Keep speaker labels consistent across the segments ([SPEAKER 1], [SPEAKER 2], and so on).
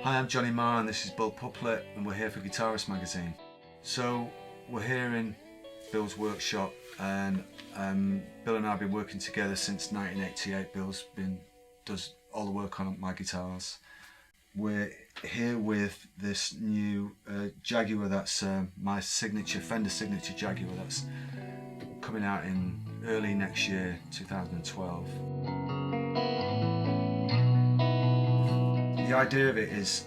[SPEAKER 1] Hi, I'm Johnny Marr and this is Bill Puplett and we're here for Guitarist Magazine. So we're here in Bill's workshop and Bill and I have been working together since 1988. Bill's does all the work on my guitars. We're here with this new Jaguar that's my signature, Fender signature Jaguar that's coming out in early next year, 2012. The idea of it is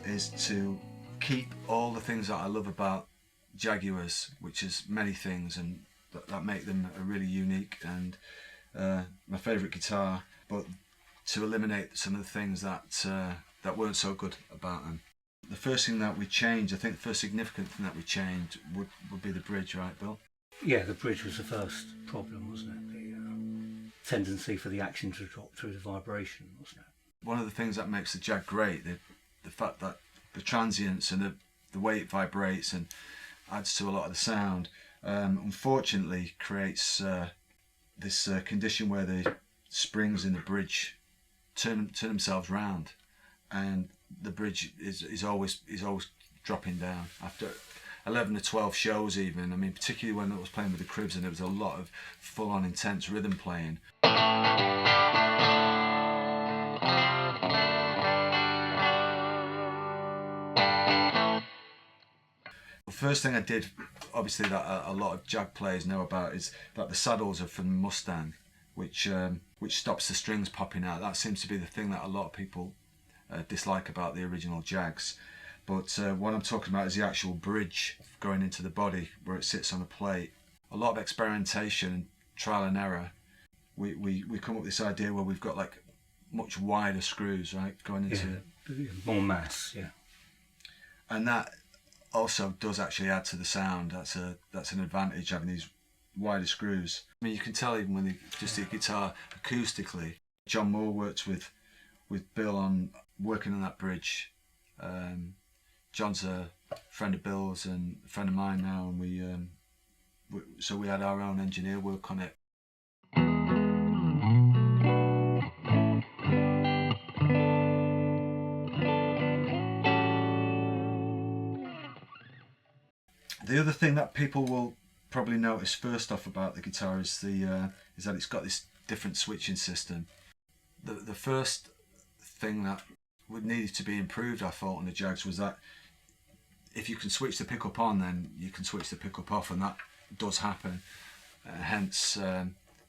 [SPEAKER 1] to keep all the things that I love about Jaguars, which is many things, and that make them a really unique and my favourite guitar, but to eliminate some of the things that weren't so good about them. The first thing that we changed, I think the first significant thing that we changed would be the bridge, right, Bill?
[SPEAKER 2] Yeah, the bridge was the first problem, wasn't it? The tendency for the action to drop through the vibration, wasn't it?
[SPEAKER 1] One of the things that makes the Jag great, the fact that the transients and the way it vibrates and adds to a lot of the sound, unfortunately creates this condition where the springs in the bridge turn themselves round, and the bridge is always dropping down after 11 or 12 shows even. I mean, particularly when I was playing with the cribs and there was a lot of full-on intense rhythm playing. The first thing I did, obviously, that a lot of Jag players know about, is that the saddles are from Mustang, which stops the strings popping out. That seems to be the thing that a lot of people dislike about the original Jags. But what I'm talking about is the actual bridge going into the body where it sits on a plate. A lot of experimentation, trial and error. We come up with this idea where we've got like much wider screws, right, going into
[SPEAKER 2] more mass, yeah.
[SPEAKER 1] And that also does actually add to the sound. That's an advantage, having these wider screws. I mean, you can tell even when you just see a guitar acoustically. John Moore worked with Bill on working on that bridge. John's a friend of Bill's and a friend of mine now, and so we had our own engineer work on it. The other thing that people will probably notice first off about the guitar is that it's got this different switching system. The first thing that would need to be improved, I thought, on the Jags was that if you can switch the pickup on, then you can switch the pickup off, and that does happen. Hence,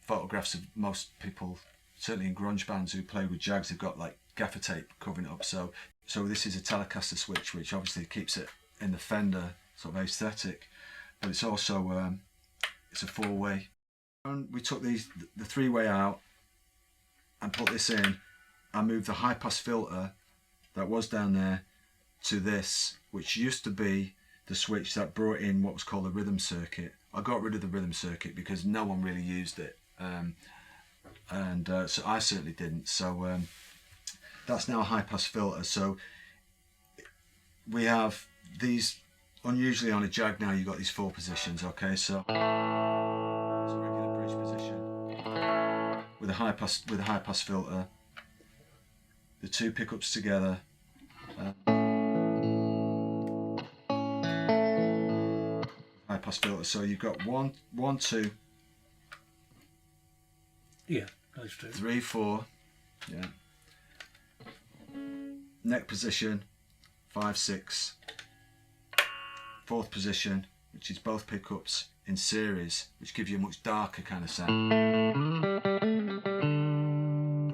[SPEAKER 1] photographs of most people, certainly in grunge bands who play with Jags, have got like gaffer tape covering it up. So this is a Telecaster switch, which obviously keeps it in the Fender sort of aesthetic, but it's also it's a four-way. And we took the three-way out and put this in. I moved the high-pass filter that was down there to this, which used to be the switch that brought in what was called the rhythm circuit. I got rid of the rhythm circuit because no one really used it, so I certainly didn't. So that's now a high-pass filter. So we have these. Unusually on a Jag now, you've got these four positions. Okay, so it's a regular bridge position with a high pass filter, the two pickups together, high pass filter. So you've got one, two,
[SPEAKER 2] yeah, those two,
[SPEAKER 1] 3, 4, yeah. Neck position, 5, 6. Fourth position, which is both pickups in series, which gives you a much darker kind of sound. You're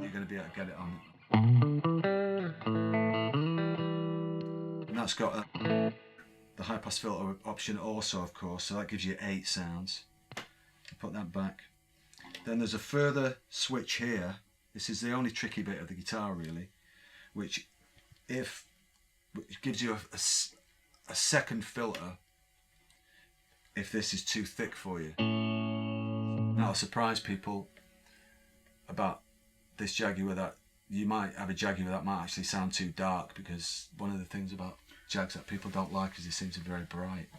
[SPEAKER 1] going to be able to get it on. And that's got the high pass filter option also, of course, so that gives you 8 sounds. Put that back. Then there's a further switch here. This is the only tricky bit of the guitar really, which gives you a second filter if this is too thick for you. That'll surprise people about this Jaguar, that you might have a Jaguar that might actually sound too dark, because one of the things about Jags that people don't like is they seem to be very bright.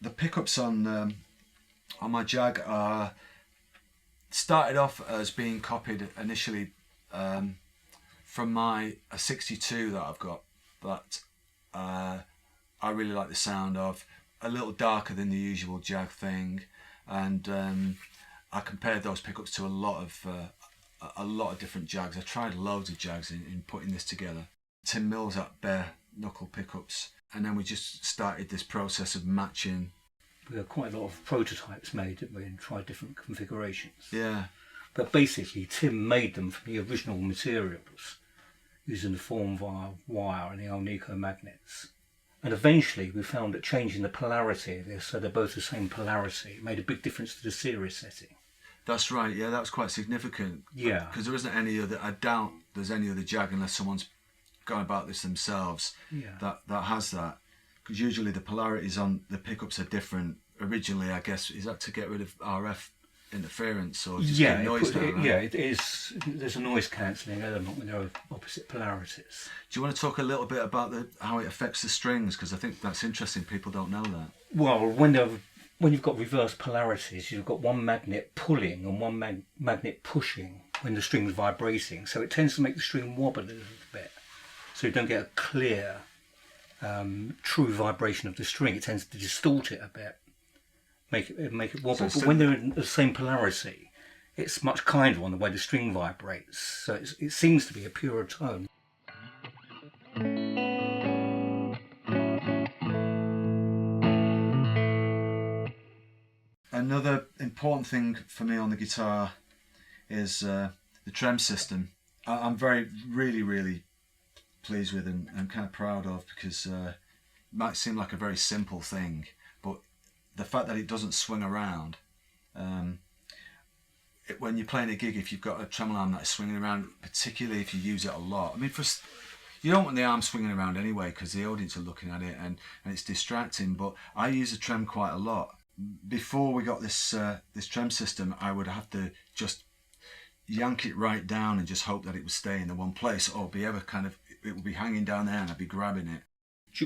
[SPEAKER 1] The pickups on on my Jag started off as being copied initially from a 62 that I've got, that I really like the sound of, a little darker than the usual Jag thing, and I compared those pickups to a lot of different Jags. I tried loads of Jags in putting this together. Tim Mills at bare knuckle pickups, and then we just started this process of matching.
[SPEAKER 2] We had quite a lot of prototypes made, didn't we, and tried different configurations.
[SPEAKER 1] Yeah.
[SPEAKER 2] But basically, Tim made them from the original materials, using the form wire and the Alnico magnets. And eventually we found that changing the polarity of this, so they're both the same polarity, made a big difference to the series setting.
[SPEAKER 1] That's right, yeah, that was quite significant.
[SPEAKER 2] Yeah.
[SPEAKER 1] Because there isn't any other, I doubt there's any other Jag, unless someone's going about this themselves, that has that. Because usually the polarities on the pickups are different. Originally, I guess, is that to get rid of RF interference or just get noise down? Right?
[SPEAKER 2] Yeah, it is. There's a noise cancelling element when there are opposite polarities.
[SPEAKER 1] Do you want to talk a little bit about how it affects the strings? Because I think that's interesting. People don't know that.
[SPEAKER 2] Well, when you've got reverse polarities, you've got one magnet pulling and one magnet pushing when the string's vibrating. So it tends to make the string wobble a little bit. So you don't get a clear, true vibration of the string. It tends to distort it a bit. Make it wobble. But when they're in the same polarity, it's much kinder on the way the string vibrates. So it seems to be a purer tone.
[SPEAKER 1] Another important thing for me on the guitar is the Tram System. I'm really pleased with and kind of proud of, because it might seem like a very simple thing, but the fact that it doesn't swing around, when you're playing a gig, if you've got a tremolo arm that is swinging around, particularly if you use it a lot, I mean, you don't want the arm swinging around anyway, because the audience are looking at it and it's distracting, but I use the trem quite a lot. Before we got this Tram System, I would have to just yank it right down and just hope that it would stay in the one place, or it would be hanging down there and I'd be grabbing it.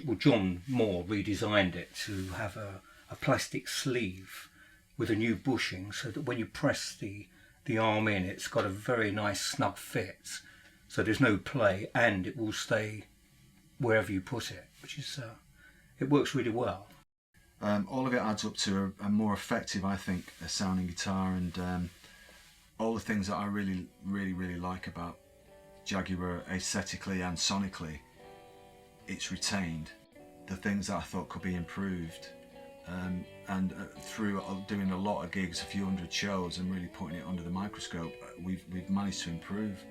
[SPEAKER 2] Well, John Marr redesigned it to have a plastic sleeve with a new bushing, so that when you press the arm in, it's got a very nice snug fit, so there's no play and it will stay wherever you put it, which is it works really well.
[SPEAKER 1] All of it adds up to a more effective, I think, sounding guitar, and all the things that I really like about Jaguar aesthetically and sonically, it's retained. The things that I thought could be improved, and through doing a lot of gigs, a few hundred shows, and really putting it under the microscope, we've managed to improve.